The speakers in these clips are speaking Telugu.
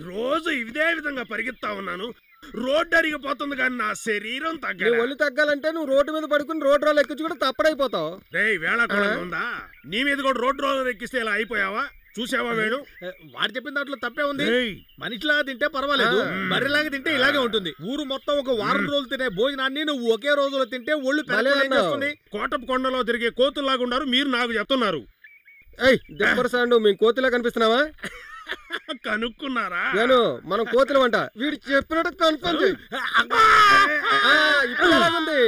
రోజు ఇదే విధంగా పరిగెత్తా ఉన్నాను. రోడ్డు అరిగిపోతుంది కానీ నా శరీరం తగ్గదు. ఒళ్ళు తగ్గాలంటే నువ్వు రోడ్డు మీద పడుకుని రోడ్ రోల్ ఎక్కించి కూడా తప్పడైపోతావు. రేయ్ వేళ కూడా ఉందా? నీ మీద కూడా రోడ్ రోలర్ ఎక్కిస్తే ఇలా అయిపోయావా? చూసావా వేణు? వాడు చెప్పిన దాంట్లో తప్పే ఉంది. మనిషిలాగా తింటే పర్వాలేదు, బర్రెలాగా తింటే ఇలాగే ఉంటుంది. ఊరు మొత్తం ఒక వారం రోజులు తినే భోజనాన్ని నువ్వు ఒకే రోజులో తింటే ఒళ్ళు పెరగలేస్తుంది. కోటపు కొండలో తిరిగే కోతుల్లాగా ఉన్నారు మీరు, నాకు చెప్తున్నారు. మేము కోతిలా కనిపిస్తున్నావా? కనుక్కున్నారా? నేను మనం కోతులం అంట. వీడు చెప్పినట్టు కన్ఫర్మ్ చేయి. ఇప్పుడు ఎలాగుంది?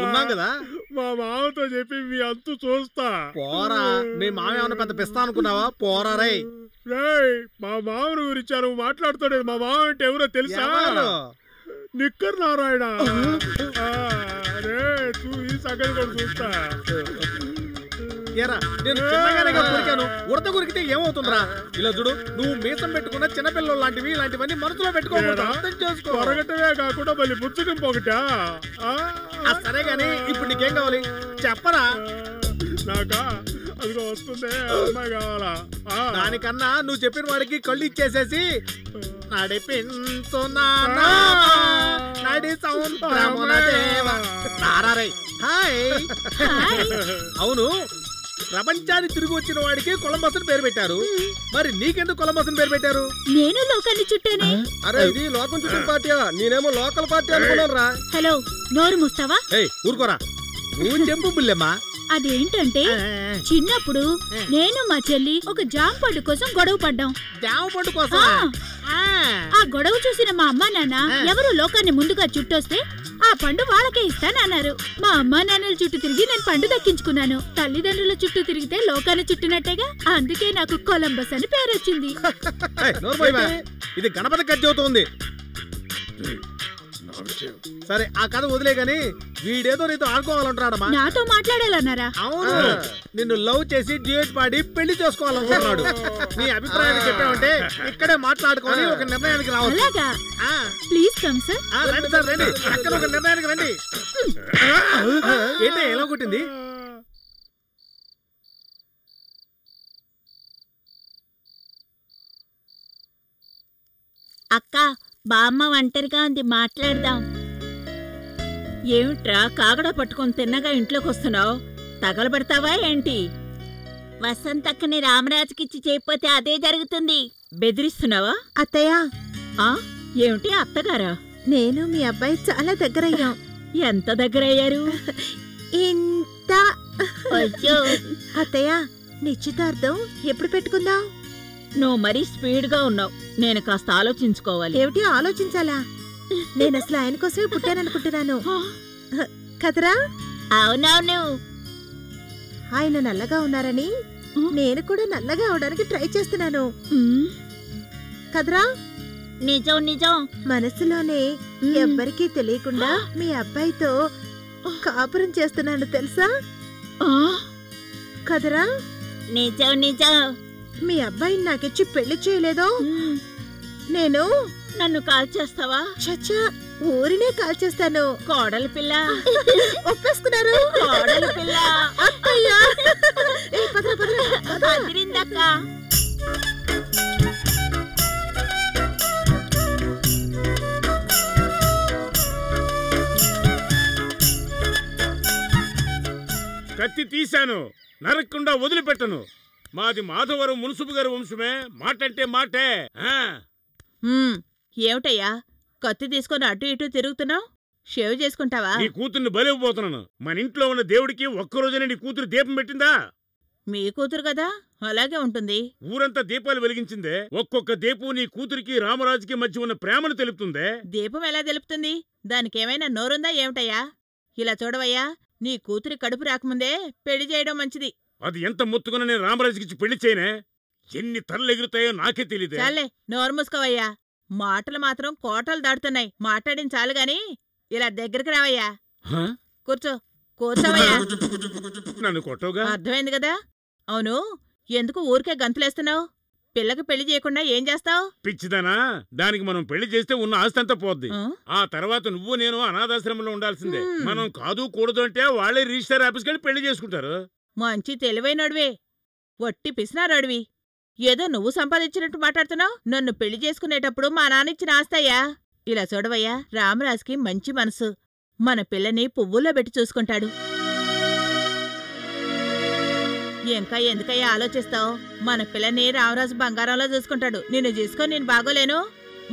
ఉన్నాం కదా, మా మామతో చెప్పి మీ అంతు చూస్తా. పోరా, మీ మామ ఏమన్నా పెద్ద పిస్తా అనుకున్నావా? పోరా రై. మా మామని గురించి నువ్వు మాట్లాడుతాడు. మా మామ అంటే ఎవరో తెలుసా? నిక్కర్ నారాయణ. ఈ సంగతి కూడా చూస్తా. నేను చిన్నగానే కొరికాను, ఉడత కొరికితే ఏమవుతుందిరా? ఇలా చూడు, నువ్వు మీసం పెట్టుకున్న చిన్నపిల్లలు లాంటివి ఇలాంటివన్నీ మనసులో పెట్టుకోకూడదు, అర్థం చేసుకో. పొరగటమే కాకుండా మళ్ళీ పుచ్చుకుని పోగటా? సరే గాని ఇప్పుడు నీకేం కావాలి చెప్పరా? నాకా అదిగో వస్తుందే అమ్మాయి కావాలా? దానికన్నా నువ్వు చెప్పిన వాడికి కళ్ళు ఇచ్చేసేసి అవును, ప్రపంచాన్ని తిరిగి వచ్చిన వాడికి కొలంబస్ అని పేరు పెట్టారు. మరి నీకెందుకు కొలంబస్ అని పేరు పెట్టారు? నేను లోకాన్ని చుట్టానే. అరే ఇది లోకం చుట్టూ పార్టీయా? నేనేమో లోకల్ పార్టీ అనుకున్నాను రా. హలో, నోరు మూస్తావా? ఊరుకోరా, నువ్వు చెప్పు బుల్లెమ్మా. అదేంటంటే చిన్నప్పుడు నేను మా చెల్లి ఒక జామ పండు కోసం గొడవ పడ్డాం. జామ పండు కోసం? ఆ గొడవ చూసిన మా అమ్మా నాన్న ఎవరు లోకాన్ని ముందుగా చుట్టొస్తే ఆ పండు వాళ్ళకే ఇస్తానన్నారు. మా అమ్మా నాన్నల చుట్టూ తిరిగి నేను పండు దక్కించుకున్నాను. తల్లిదండ్రుల చుట్టూ తిరిగితే లోకాన్ని చుట్టినట్టేగా, అందుకే నాకు కొలంబస్ అని పేరు వచ్చింది. ఇది గణపతి కట్ అవుతుంది. సరే ఆ కథ వదిలే గాని, వీడేదో నీతో ఆడుకోవాలంటున్నాడమ్మా. నాతో మాట్లాడాలన్నారా? అవును, నిన్ను లవ్ చేసి డ్యూయట్ పాడి పెళ్లి చేసుకోవాలనుకుంటున్నాడు. నీ అభిప్రాయాన్ని చెప్పామంటే ఇక్కడే మాట్లాడుకొని ఒక నిర్ణయానికి రావాలి. అలాగా? Please come sir. రండి సార్, రండి. అక్కడ ఒక నిర్ణయానికి రండి. ఏంటి ఎలా కొట్టింది? అక్క, బామ్మ ఒంటరిగా ఉంది, మాట్లాడదాం. ఏమిట్రా కాగడ పట్టుకొని తిన్నగా ఇంట్లోకి వస్తున్నావు? తగలబెడతావా ఏంటి? వసంతక్కని రామరాజుకిచ్చి చేయకపోతే అదే జరుగుతుంది. బెదిరిస్తున్నావా? అత్తయ్య. ఏమిటి అత్తగారా? నేను మీ అబ్బాయి చాలా దగ్గరయ్యాం. ఎంత దగ్గరయ్యారు? ఇంత. అయ్యో అత్తయ్య, నిశ్చితార్థం ఎప్పుడు పెట్టుకుందాం? నువ్వు మరీ స్పీడ్గా ఉన్నావు, నేను కాస్త ఆలోచించుకోవాలి. ఏమిటి ఆలోచించాలా? నేను అసలు ఆయన కోసమే పుట్టాననుకుంటున్నాను కదరా? అవునవును. ఆయన నల్లగా ఉన్నారని నేను కూడా నల్లగా అవడానికి ట్రై చేస్తున్నాను కదరా? నిజం నిజం. మనసులోనే ఎవ్వరికీ తెలియకుండా మీ అబ్బాయితో కాపురం చేస్తున్నాను తెలుసా కదరా? నిజం నిజం. మీ అబ్బాయిని నాకిచ్చి పెళ్లి చేయలేదో నేను నన్ను కాల్ చేస్తావా? చచ్చా, ఊరినే కాల్ చేస్తాను. కోడలి పిల్ల ఒప్పేసుకున్నారు. కోడలి పిల్ల. అత్తయ్య అదిరిందక్క. కత్తి తీశాను, నరక్కుండా వదిలిపెట్టను. మాది మాధవరం మున్సిపు గారి వంశమే. మాటంటే మాటే. ఏమిటయ్యా కత్తి తీసుకొని అటు ఇటు తిరుగుతున్నావు? షేవ్ చేసుకుంటావా? నీ కూతుర్ని బలిపోతున్నాను. మన ఇంట్లో ఉన్న దేవుడికి ఒక్కరోజునే నీ కూతురు దీపం పెట్టిందా? మీ కూతురు కదా, అలాగే ఉంటుంది. ఊరంతా దీపాలు వెలిగించిందే. ఒక్కొక్క దీపం నీ కూతురికి రామరాజుకి మధ్య ఉన్న ప్రేమను తెలుపుతుందే. దీపం ఎలా తెలుపుతుంది? దానికేమైనా నోరుందా ఏమిటయ్యా? ఇలా చూడవయ్యా, నీ కూతురి కడుపు రాకముందే పెళ్లి చేయడం మంచిది. అది ఎంత మొత్తుకున్నా నేను రామరాజుకి పెళ్లి చేయనే. ఎన్ని తరలు ఎగురుతాయో నాకే తెలియదు. చాలే, నోరు మూసుకోవయ్యా. మాటలు మాత్రం కోటలు దాడుతున్నాయి. మాట్లాడిన చాలు గాని ఇలా దగ్గరికి రావయ్యా. కూర్చో, కూర్చోవయ్యా. నన్ను కొట్టవుగా? అర్థమైంది కదా. అవును, ఎందుకు ఊరికే గంతులేస్తున్నావు? పిల్లకి పెళ్లి చేయకుండా ఏం చేస్తావు? పిచ్చిదానా, దానికి మనం పెళ్లి చేస్తే ఉన్న ఆస్తంతా పోద్ది. ఆ తర్వాత నువ్వు నేను అనాథాశ్రమంలో ఉండాల్సిందే. మనం కాదు కూడదు అంటే వాళ్లే రిజిస్టర్ ఆఫీస్కి వెళ్ళి పెళ్లి చేసుకుంటారు. మంచి తెలివైనడివే, వట్టి పిసినారడివి. ఏదో నువ్వు సంపాదించినట్టు మాట్లాడుతున్నావు. నన్ను పెళ్లి చేసుకునేటప్పుడు మా నాన్న ఇచ్చిన ఆస్తయ్యా. ఇలా చూడవయ్యా, రామరాజుకి మంచి మనసు. మన పిల్లని పువ్వుల్లో పెట్టి చూసుకుంటాడు. ఇంకా ఎందుకయ్యా ఆలోచిస్తావు? మన పిల్లని రామరాజు బంగారంలో చూసుకుంటాడు. నిన్ను చూసుకొని నేను బాగోలేను?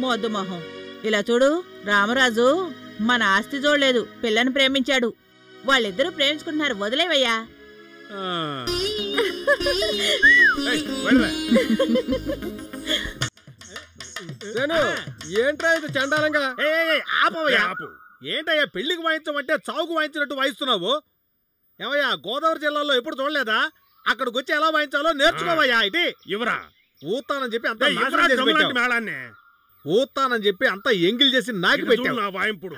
మొద్దు మొహం. ఇలా చూడు, రామరాజు మన ఆస్తి చూడలేదు, పిల్లని ప్రేమించాడు. వాళ్ళిద్దరూ ప్రేమించుకుంటున్నారు, వదిలేవయ్యా. ఏంట్రా ఇది చండాలంగా? ఆపవయ్యా. ఏంటయ్యా పెళ్లికి వాయించమంటే చావుకు వాయించినట్టు వాయిస్తున్నావు? ఏమయ్యా, గోదావరి జిల్లాలో ఎప్పుడు చూడలేదా? అక్కడికి వచ్చి ఎలా వాయించాలో నేర్చుకోవయ్యా. ఇది ఇవరా ఊతానని చెప్పి అంత ఊతానని చెప్పి అంత ఎంగిల్ చేసి నాకు పెట్టావు. వాయింపుడు